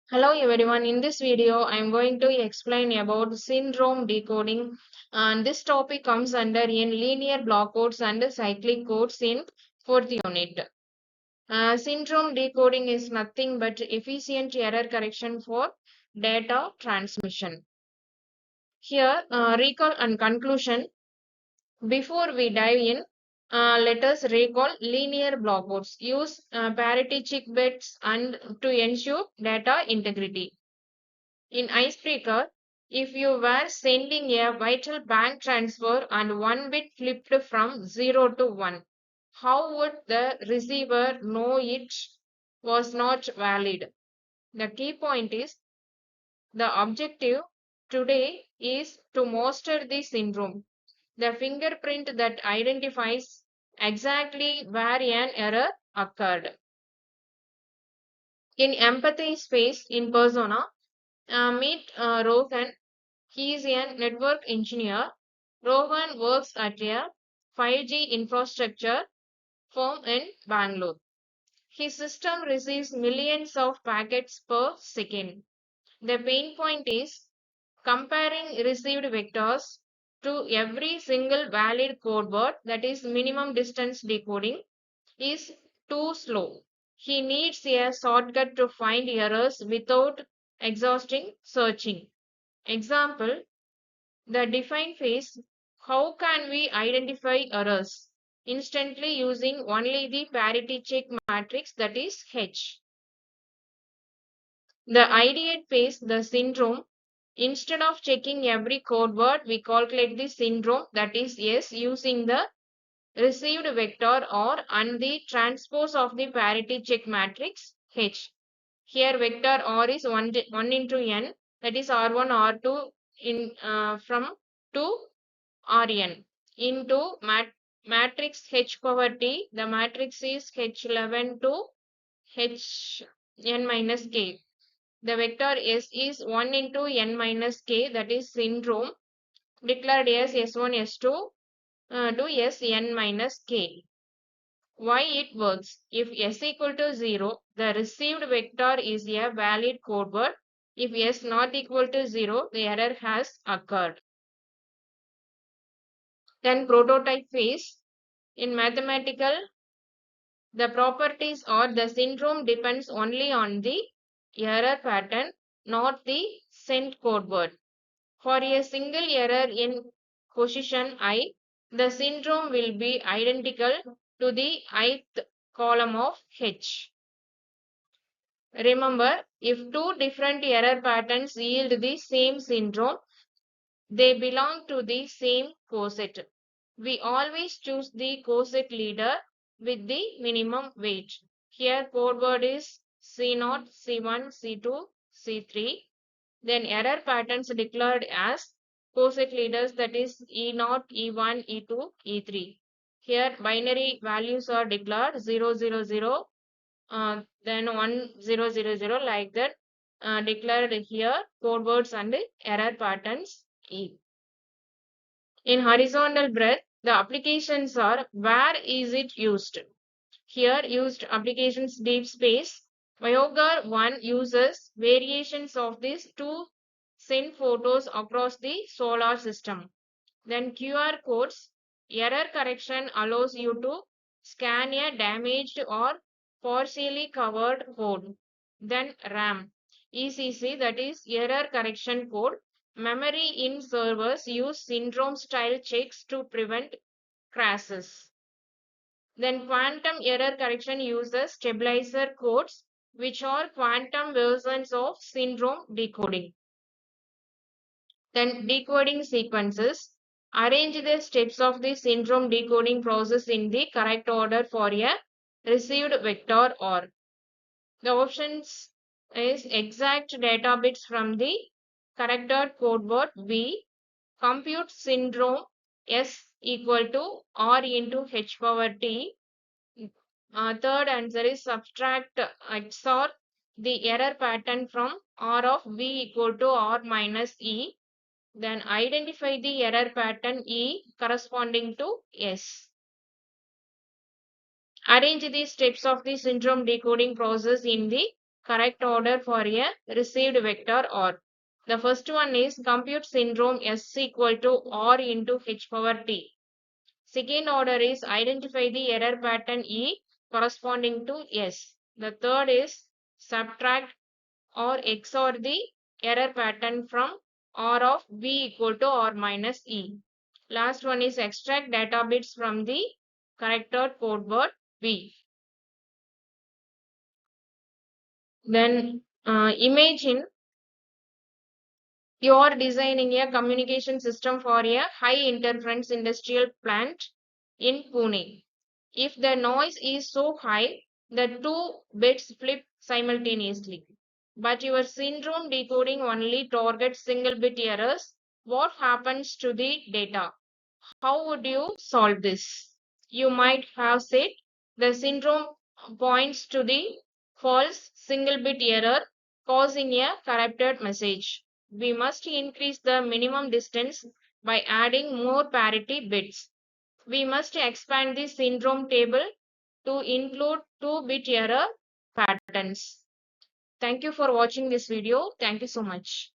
Hello everyone, in this video I am going to explain about syndrome decoding, and this topic comes under in linear block codes and cyclic codes in 4th unit. Syndrome decoding is nothing but efficient error correction for data transmission. Here recall and conclusion. Before we dive in, let us recall linear block codes. Use parity check bits and to ensure data integrity. In Icebreaker, if you were sending a vital bank transfer and one bit flipped from 0 to 1, how would the receiver know it was not valid? The key point is the objective today is to master the syndrome, the fingerprint that identifies exactly where an error occurred. In empathy space in persona, meet Rohan. He is a network engineer. Rohan works at a 5G infrastructure firm in Bangalore. His system receives millions of packets per second. The pain point is comparing received vectors to every single valid code word, that is minimum distance decoding, is too slow. He needs a shortcut to find errors without exhausting searching. Example, the define phase. How can we identify errors? Instantly using only the parity check matrix, that is H. The ideate phase, the syndrome. Instead of checking every code word, we calculate the syndrome, that is S, using the received vector or and the transpose of the parity check matrix H. Here vector R is 1 into n, that is R1 R2 in from 2 Rn into matrix H power T. The matrix is H11 to Hn minus k. The vector S is 1 into n minus k, that is syndrome, declared as S1 S2 to Sn minus k. Why it works? If S equal to 0, the received vector is a valid code word. If S not equal to 0, the error has occurred. Then prototype phase. In mathematical, the properties or the syndrome depends only on the error pattern, not the sent code word. For a single error in position I, the syndrome will be identical to the ith column of H. Remember, if two different error patterns yield the same syndrome, they belong to the same coset. We always choose the coset leader with the minimum weight. Here code word is C0, C1, C2, C3. Then error patterns declared as coset leaders, that is E0, E1, E2, E3. Here binary values are declared 0, 0, 0, then 1, 0, 0, 0, like that. Declared here code words and error patterns E. In horizontal breadth, the applications are where is it used. Here used applications deep space. Voyager 1 uses variations of these to send photos across the solar system. Then QR codes. Error correction allows you to scan a damaged or partially covered code. Then RAM. ECC, that is error correction code. Memory in servers use syndrome style checks to prevent crashes. Then quantum error correction uses stabilizer codes, which are quantum versions of syndrome decoding. Then decoding sequences. Arrange the steps of the syndrome decoding process in the correct order for a received vector or. The options is exact data bits from the corrected code word V, compute syndrome S equal to R into H power T. Third answer is subtract XOR the error pattern from R of V equal to R minus E. Then identify the error pattern E corresponding to S. Arrange the steps of the syndrome decoding process in the correct order for a received vector R. The first one is compute syndrome S equal to R into H power T. Second order is identify the error pattern E corresponding to S. The third is subtract or XOR the error pattern from R of B equal to R minus E. Last one is extract data bits from the corrected code word B. Then imagine you are designing a communication system for a high interference industrial plant in Pune. If the noise is so high, the two bits flip simultaneously. But your syndrome decoding only targets single bit errors. What happens to the data? How would you solve this? You might have said the syndrome points to the false single bit error causing a corrupted message. We must increase the minimum distance by adding more parity bits. We must expand the syndrome table to include 2-bit error patterns. Thank you for watching this video. Thank you so much.